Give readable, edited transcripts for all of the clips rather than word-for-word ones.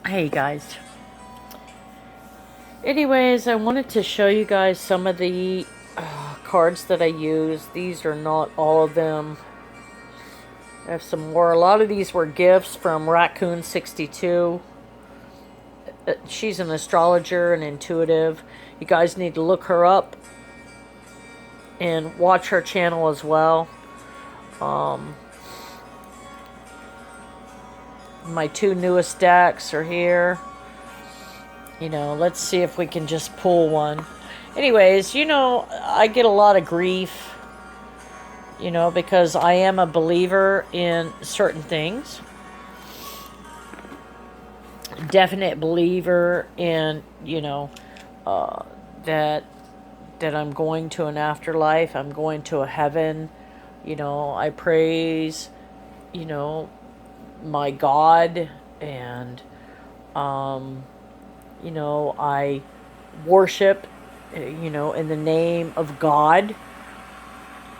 Hey guys. Anyways, I wanted to show you guys some of the cards that I use. These are not all of them. I have some more. A lot of these were gifts from Raccoon62. She's an astrologer and intuitive. You guys need to look her up and watch her channel as well. My two newest decks are here. Let's see if we can just pull one. Anyways, I get a lot of grief, because I am a believer in certain things. Definite believer in, that I'm going to an afterlife. I'm going to a heaven. I praise, my God, and I worship, in the name of God.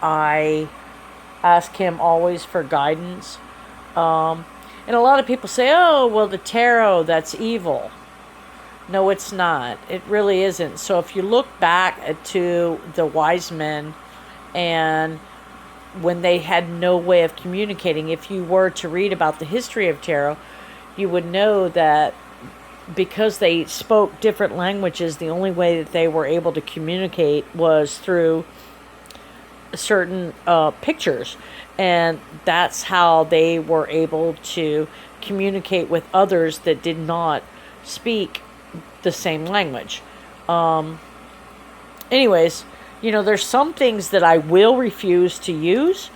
I ask Him always for guidance. And a lot of people say, oh, well, the tarot, that's evil. No, it's not. It really isn't. So if you look back to the wise men, and when they had no way of communicating, if you were to read about the history of tarot, you would know that because they spoke different languages, the only way that they were able to communicate was through certain pictures. And that's how they were able to communicate with others that did not speak the same language. Anyways, there's some things that I will refuse to use,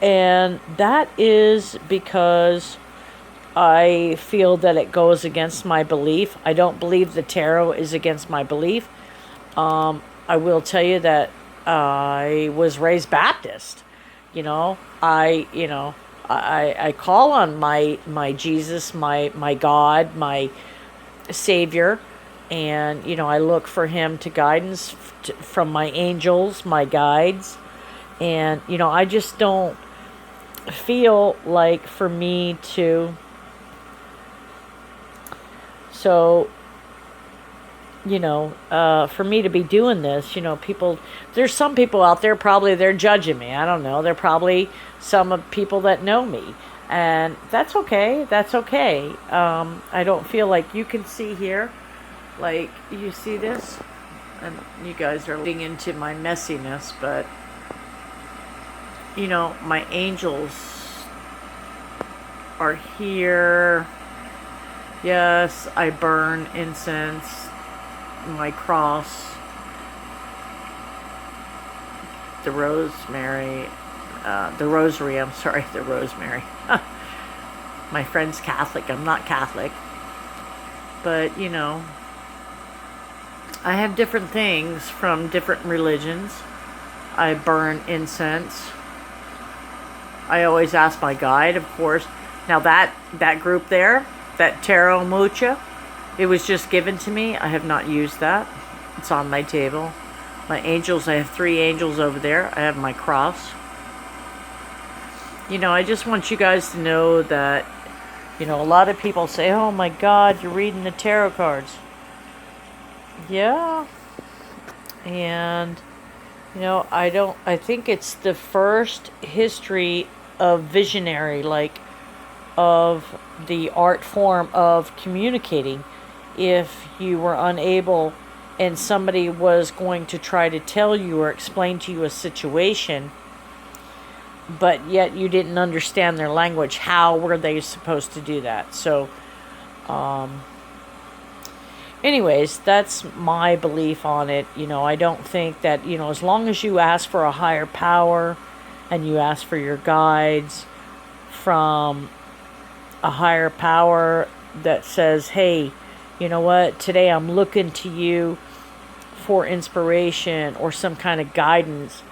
and that is because I feel that it goes against my belief. I don't believe the tarot is against my belief. I will tell you that I was raised Baptist. I call on my Jesus, my God, my Savior, and I look for Him to guidance from my angels, my guides, and I just don't feel like for me to. So, for me to be doing this, there's some people out there, probably they're judging me. I don't know. They're probably some of people that know me. And that's okay. That's okay. I don't feel like you can see here. Like, you see this? And you guys are leading into my messiness, but, my angels are here. Yes, I burn incense, my cross, the rosemary, the rosary, the rosemary. My friend's Catholic, I'm not Catholic. But, I have different things from different religions. I burn incense. I always ask my guide, of course. Now that group there, that Tarot Mucha, it was just given to me. I have not used that. It's on my table. My angels, I have 3 angels over there. I have my cross. I just want you guys to know that, a lot of people say, oh my God, you're reading the tarot cards. Yeah. And, I think it's the first history of visionary, of the art form of communicating. If you were unable and somebody was going to try to tell you or explain to you a situation, but yet you didn't understand their language, how were they supposed to do that? So, anyways, that's my belief on it. I don't think that, as long as you ask for a higher power and you ask for your guides from a higher power that says, hey, you know what, today I'm looking to you for inspiration or some kind of guidance,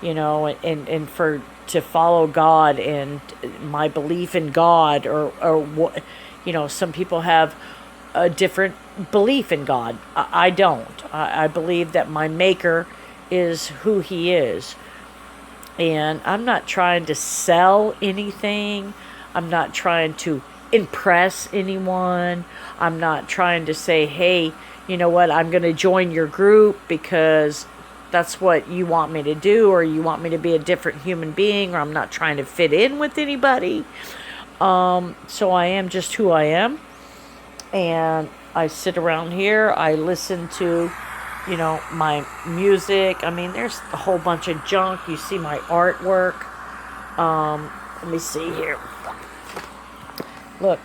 and for to follow God and my belief in God, or what, some people have a different belief in God. I don't. I believe that my maker is who He is. And I'm not trying to sell anything. I'm not trying to impress anyone. I'm not trying to say, hey, you know what, I'm going to join your group because that's what you want me to do, or you want me to be a different human being, or I'm not trying to fit in with anybody. So I am just who I am. And I sit around here. I listen to, my music. I mean, there's a whole bunch of junk. You see my artwork. Let me see here. Look,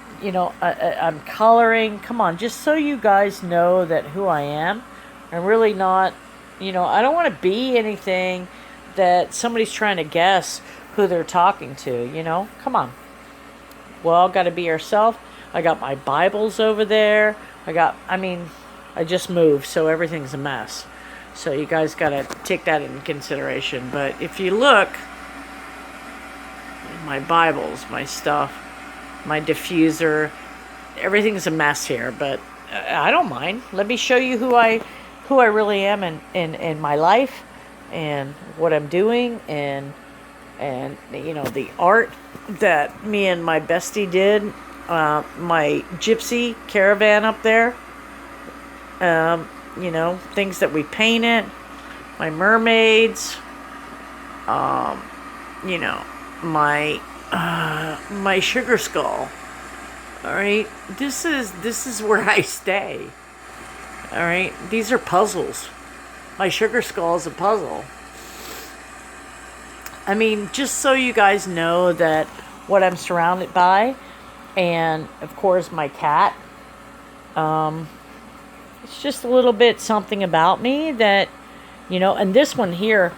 I'm coloring. Come on, just so you guys know that who I am. I'm really not, I don't want to be anything that somebody's trying to guess who they're talking to, Come on. Well, got to be yourself. I got my Bibles over there. I just moved, so everything's a mess. So you guys got to take that into consideration. But if you look, my Bibles, my stuff, my diffuser, everything's a mess here, but I don't mind. Let me show you who I really am in my life, and what I'm doing, and the art that me and my bestie did, my gypsy caravan up there, things that we painted, my mermaids, my sugar skull. All right, this is where I stay. All right, these are puzzles. My sugar skull is a puzzle. I mean, just so you guys know that what I'm surrounded by, and of course my cat. It's just a little bit something about me that, and this one here,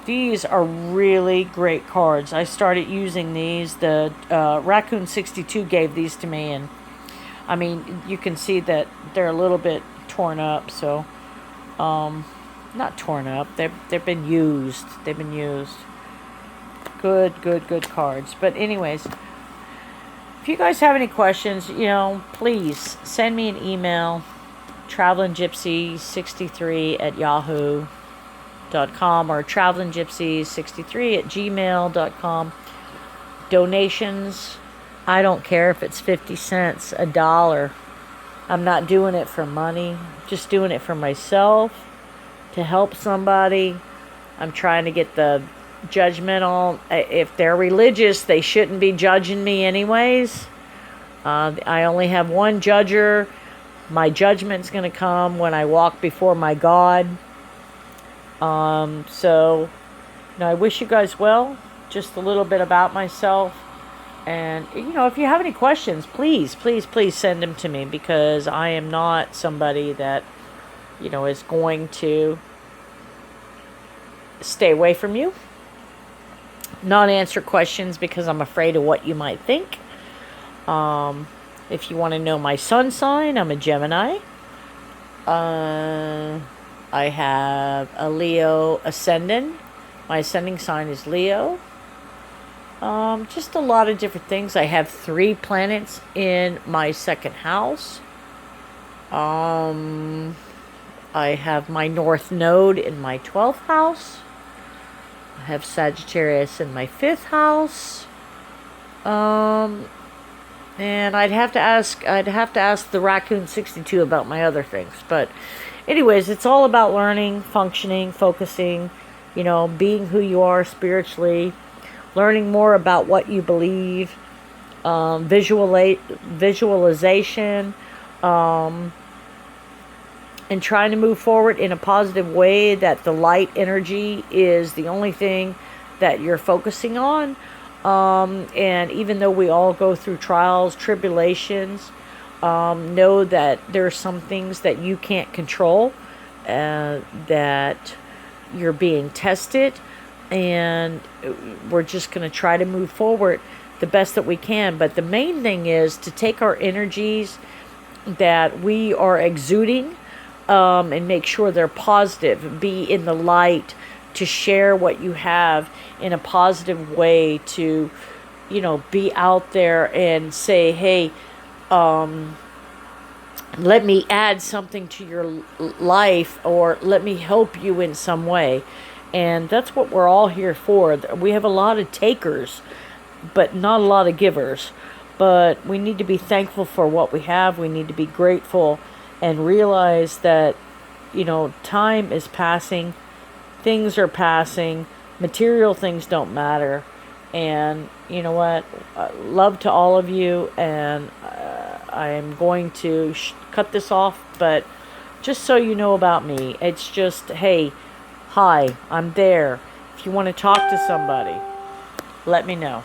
these are really great cards. I started using these. The Raccoon 62 gave these to me, and I mean, you can see that they're a little bit torn up. So, not torn up. They've been used. They've been used. Good cards. But anyways, if you guys have any questions, please send me an email, travelinggypsy63@yahoo.com or travelinggypsy63@gmail.com. Donations, I don't care if it's 50 cents, $1. I'm not doing it for money, just doing it for myself, to help somebody. I'm trying to get the judgmental. If they're religious, they shouldn't be judging me anyways. I only have one judger. My judgment's going to come when I walk before my God. So, I wish you guys well. Just a little bit about myself. And, if you have any questions, please send them to me, because I am not somebody that, is going to stay away from you. Not answer questions because I'm afraid of what you might think. If you want to know my sun sign, I'm a Gemini. I have a Leo ascendant. My ascending sign is Leo. Just a lot of different things. I have 3 planets in my second house. I have my North Node in my 12th house. I have Sagittarius in my 5th house. And I'd have to ask the Raccoon 62 about my other things. But anyways, it's all about learning, functioning, focusing, being who you are spiritually, learning more about what you believe, visualization, and trying to move forward in a positive way, that the light energy is the only thing that you're focusing on. And even though we all go through trials, tribulations, know that there are some things that you can't control, that you're being tested, and we're just going to try to move forward the best that we can. But the main thing is to take our energies that we are exuding, and make sure they're positive, be in the light, to share what you have in a positive way, to, be out there and say, hey, let me add something to your life, or let me help you in some way. And that's what we're all here for. We have a lot of takers, but not a lot of givers. But we need to be thankful for what we have. We need to be grateful and realize that, time is passing, things are passing, material things don't matter. And you know what? Love to all of you, and I am going to cut this off, but just so you know about me, it's just, hey, hi, I'm there. If you want to talk to somebody, let me know.